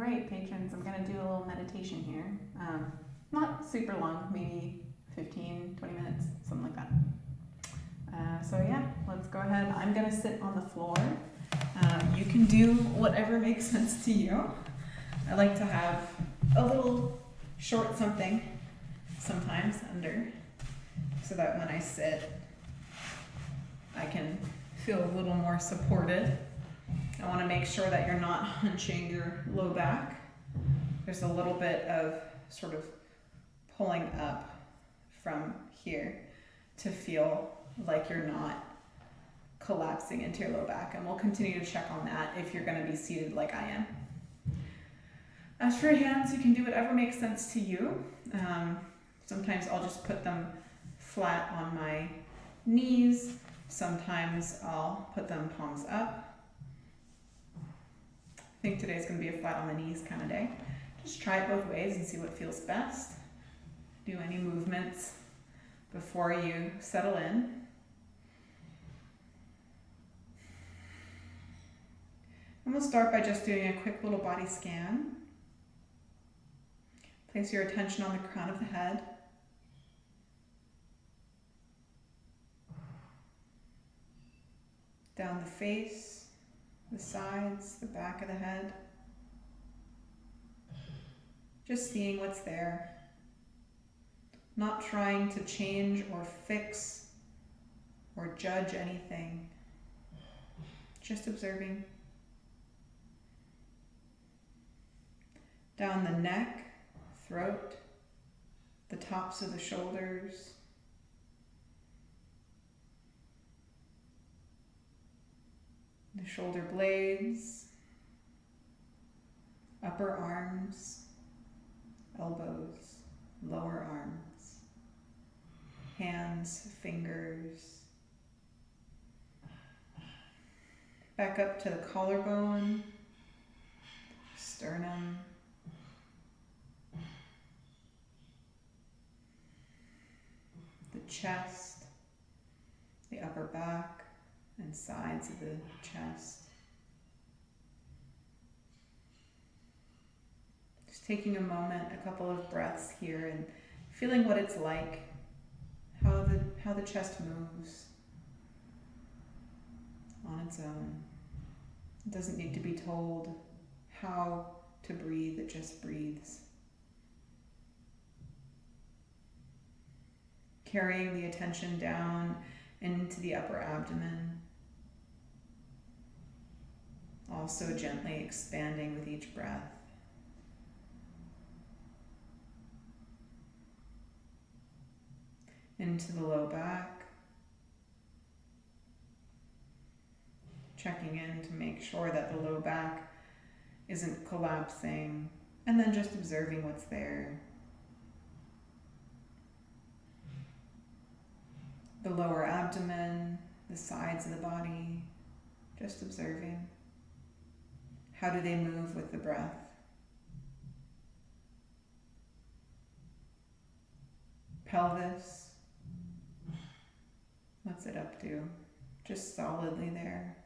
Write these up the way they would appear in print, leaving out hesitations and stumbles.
right, patrons, I'm going to do a little meditation here. Not super long, maybe 15, 20 minutes, something like that. So yeah, let's go ahead. I'm going to sit on the floor. You can do whatever makes sense to you. I like to have a little short something sometimes under, so that when I sit, I can feel a little more supported. I want to make sure that you're not hunching your low back. There's a little bit of sort of pulling up from here to feel like you're not collapsing into your low back. And we'll continue to check on that if you're going to be seated like I am. As for your hands, you can do whatever makes sense to you. Sometimes I'll just put them flat on my knees. Sometimes I'll put them palms up. I think today's going to be a flat on the knees kind of day. Just try it both ways and see what feels best. Do any movements before you settle in. And we'll start by just doing a quick little body scan. Place your attention on the crown of the head. Down the face, the sides, the back of the head. Just seeing what's there. Not trying to change or fix or judge anything. Just observing. Down the neck, throat, the tops of the shoulders. The shoulder blades, upper arms, elbows, lower arms, hands, fingers. Back up to the collarbone, sternum, the chest, the upper back, and sides of the chest. Just taking a moment, a couple of breaths here and feeling what it's like, how the chest moves on its own. It doesn't need to be told how to breathe, it just breathes. Carrying the attention down into the upper abdomen. Also gently expanding with each breath. Into the low back. Checking in to make sure that the low back isn't collapsing, and then just observing what's there. The lower abdomen, the sides of the body, just observing. How do they move with the breath? Pelvis, what's it up to? Just solidly there.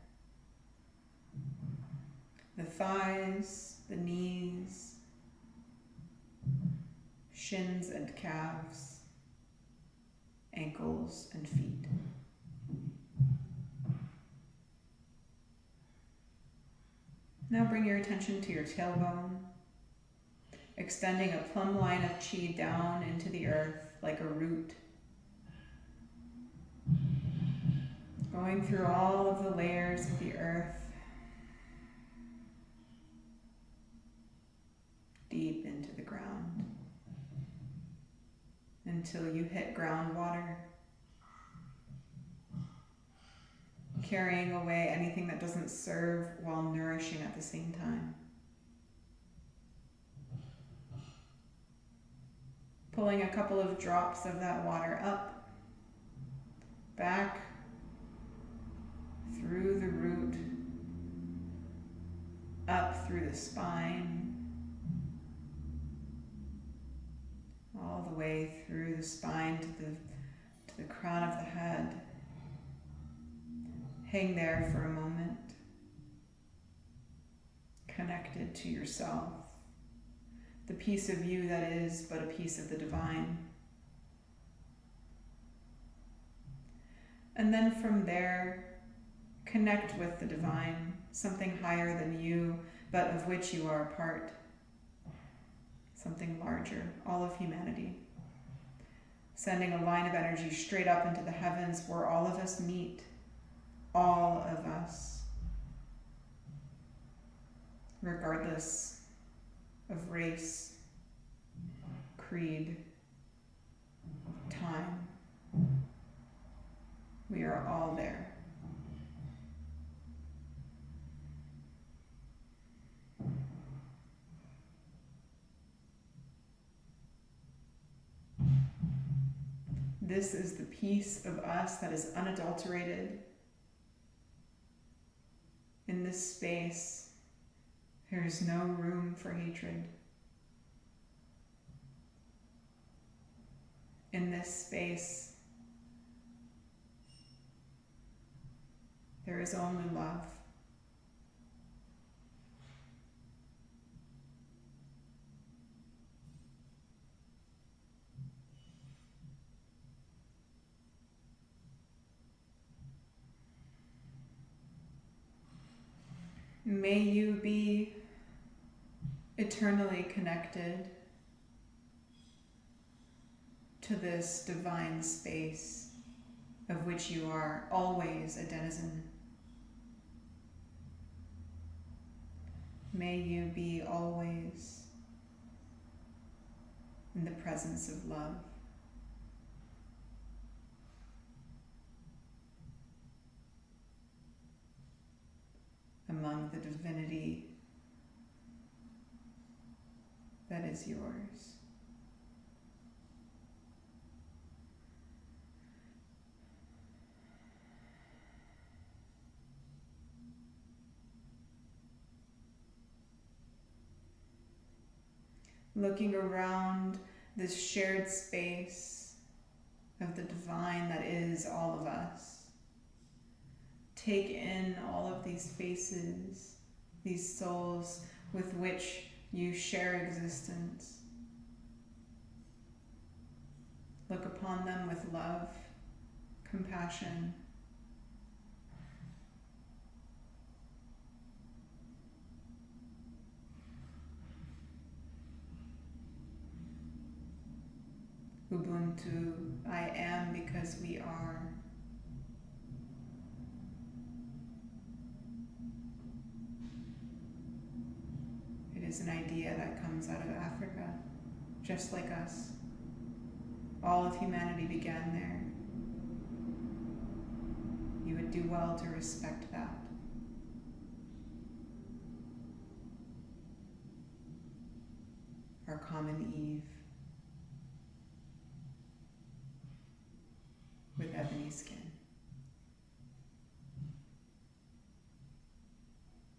The thighs, the knees, shins and calves, ankles and feet. Now bring your attention to your tailbone, extending a plumb line of chi down into the earth like a root. Going through all of the layers of the earth, deep into the ground, until you hit groundwater, carrying away anything that doesn't serve while nourishing at the same time. Pulling a couple of drops of that water up, back, through the root, up through the spine, all the way through the spine to the crown of the head. Hang there for a moment. connected to yourself, the piece of you that is but a piece of the divine. And then from there, connect with the divine, something higher than you, but of which you are a part. Something larger, all of humanity. Sending a line of energy straight up into the heavens where all of us meet. All of us. Regardless of race, creed, time. We are all there. This is the piece of us that is unadulterated. In this space, there is no room for hatred. In this space, there is only love. May you be eternally connected to this divine space of which you are always a denizen. May you be always in the presence of love. Among the divinity that is yours. Looking around this shared space of the divine that is all of us. Take in all of these faces, these souls with which you share existence. Look upon them with love, compassion. Ubuntu, I am because we are. It is an idea that comes out of Africa, just like us. All of humanity began there. You would do well to respect that. Our common Eve with ebony skin.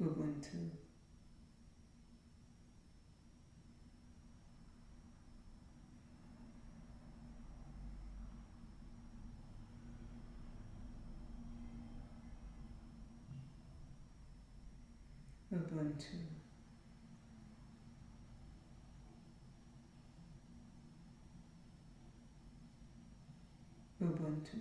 Ubuntu. Ubuntu. Ubuntu.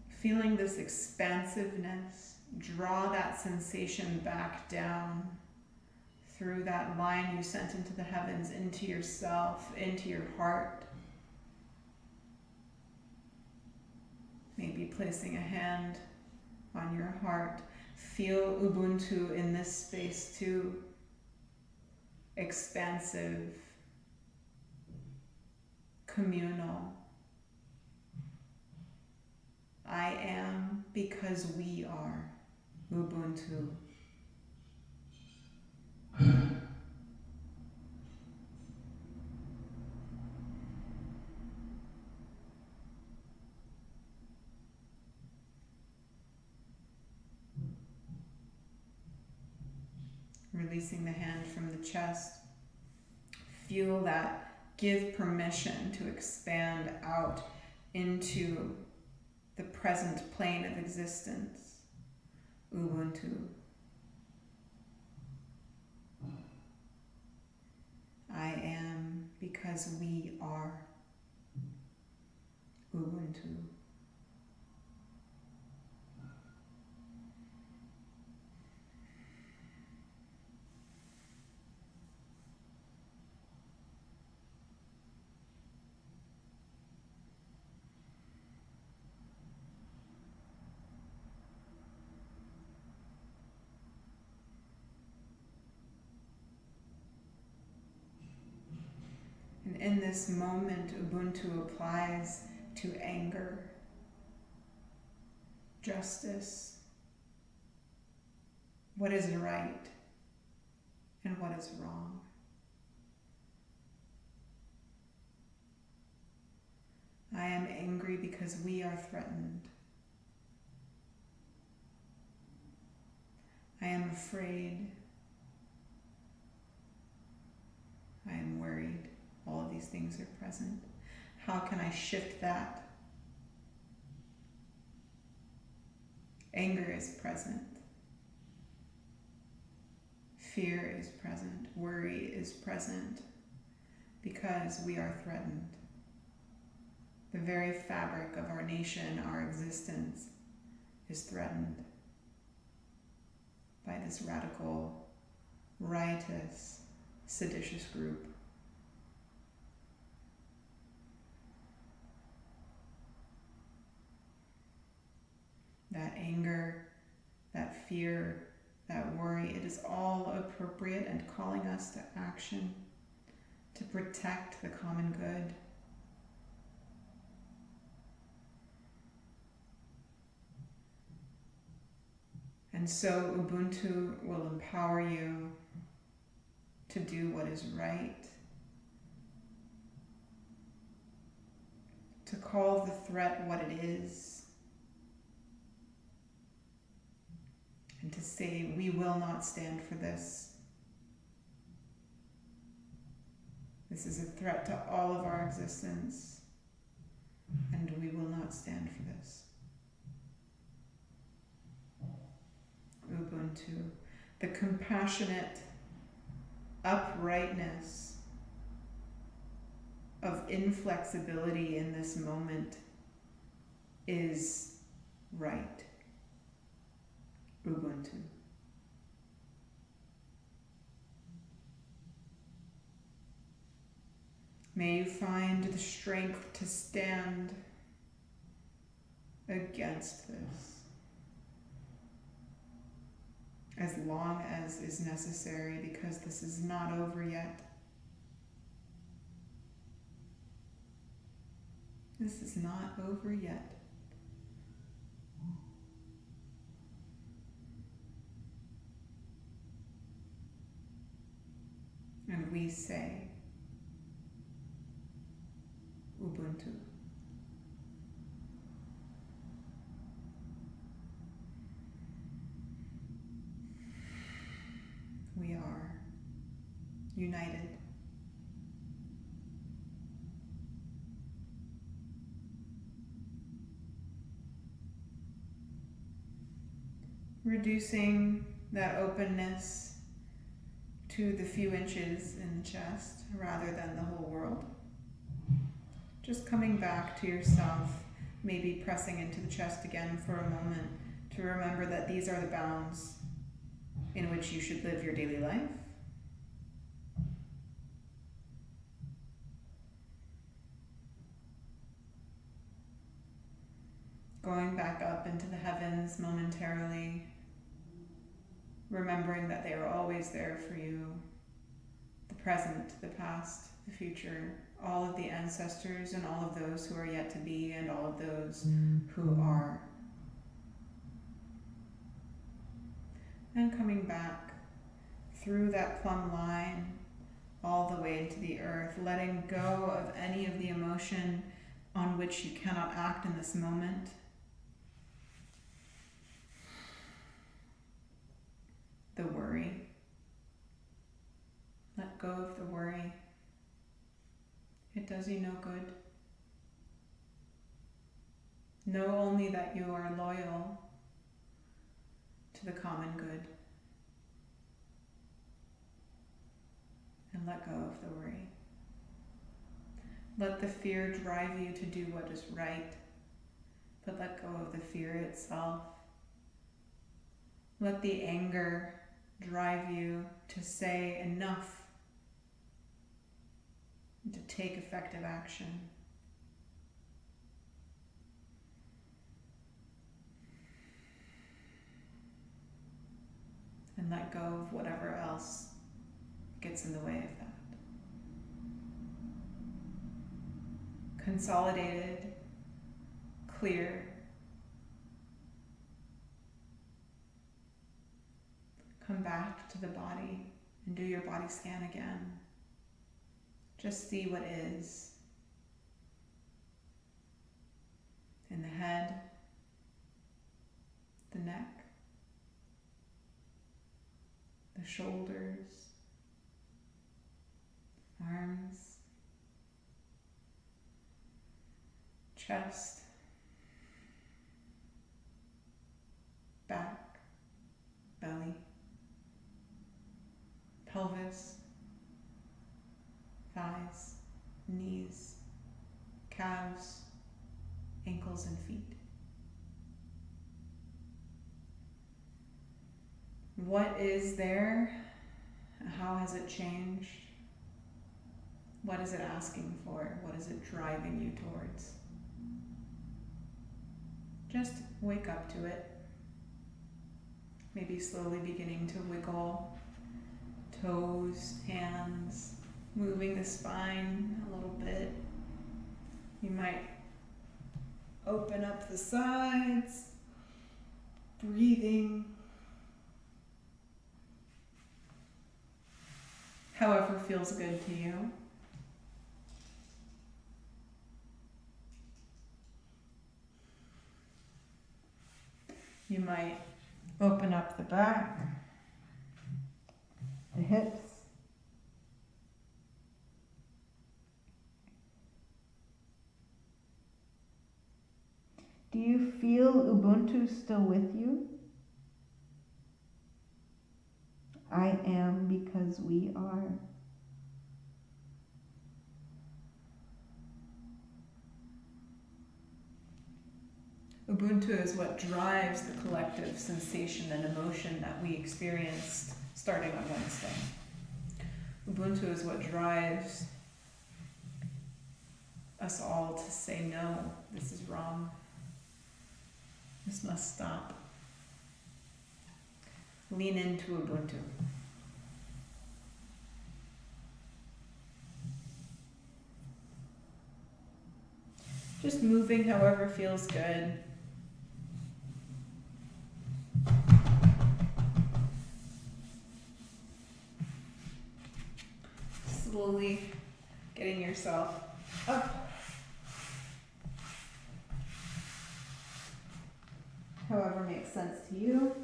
Feeling this expansiveness, draw that sensation back down through that line you sent into the heavens, into yourself, into your heart. Maybe placing a hand on your heart. Feel Ubuntu in this space too. Expansive, communal. I am because we are. Ubuntu. Releasing the hand from the chest. Feel that give permission to expand out into the present plane of existence, Ubuntu. I am because we are, Ubuntu. And in this moment, Ubuntu applies to anger, justice, what is right and what is wrong. I am angry because we are threatened. I am afraid. I am worried. All of these things are present. How can I shift that? Anger is present. Fear is present. Worry is present because we are threatened. The very fabric of our nation, our existence, is threatened by this radical, riotous, seditious group. That anger, that fear, that worry, it is all appropriate and calling us to action to protect the common good. And so Ubuntu will empower you to do what is right, to call the threat what it is, and to say, we will not stand for this. This is a threat to all of our existence, and we will not stand for this. Ubuntu, the compassionate uprightness of inflexibility in this moment is right. Ubuntu. May you find the strength to stand against this as long as is necessary, because this is not over yet. This is not over yet. And we say, Ubuntu. We are united. Reducing that openness to the few inches in the chest rather than the whole world. Just coming back to yourself, maybe pressing into the chest again for a moment to remember that these are the bounds in which you should live your daily life. Going back up into the heavens momentarily, remembering that they are always there for you, the present, the past, the future, all of the ancestors and all of those who are yet to be and all of those who are. And coming back through that plumb line all the way into the earth, letting go of any of the emotion on which you cannot act in this moment. The worry. Let go of the worry. It does you no good. Know only that you are loyal to the common good. And let go of the worry. Let the fear drive you to do what is right, but let go of the fear itself. Let the anger drive you to say enough and to take effective action. And let go of whatever else gets in the way of that. Consolidated, clear. Come back to the body and do your body scan again. Just see what is in the head, the neck, the shoulders, arms, chest, back, belly, pelvis, thighs, knees, calves, ankles and feet. What is there? How has it changed? What is it asking for? What is it driving you towards? Just wake up to it. Maybe slowly beginning to wiggle toes, hands, moving the spine a little bit. You might open up the sides, breathing. However feels good to you. You might open up the back, the hips. Do you feel Ubuntu still with you? I am because we are. Ubuntu is what drives the collective sensation and emotion that we experienced starting on Wednesday. Ubuntu is what drives us all to say, no, this is wrong. This must stop. Lean into Ubuntu. Just moving however feels good. Slowly getting yourself up. However makes sense to you.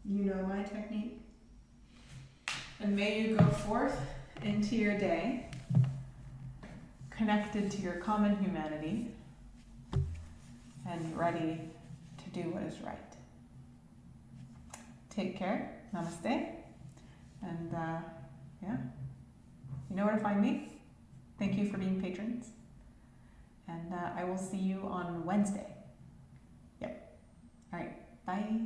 You know my technique. And may you go forth into your day connected to your common humanity and ready to do what is right. Take care. Namaste. And yeah, you know where to find me. Thank you for being patrons. And I will see you on Wednesday. Yep. All right. Bye.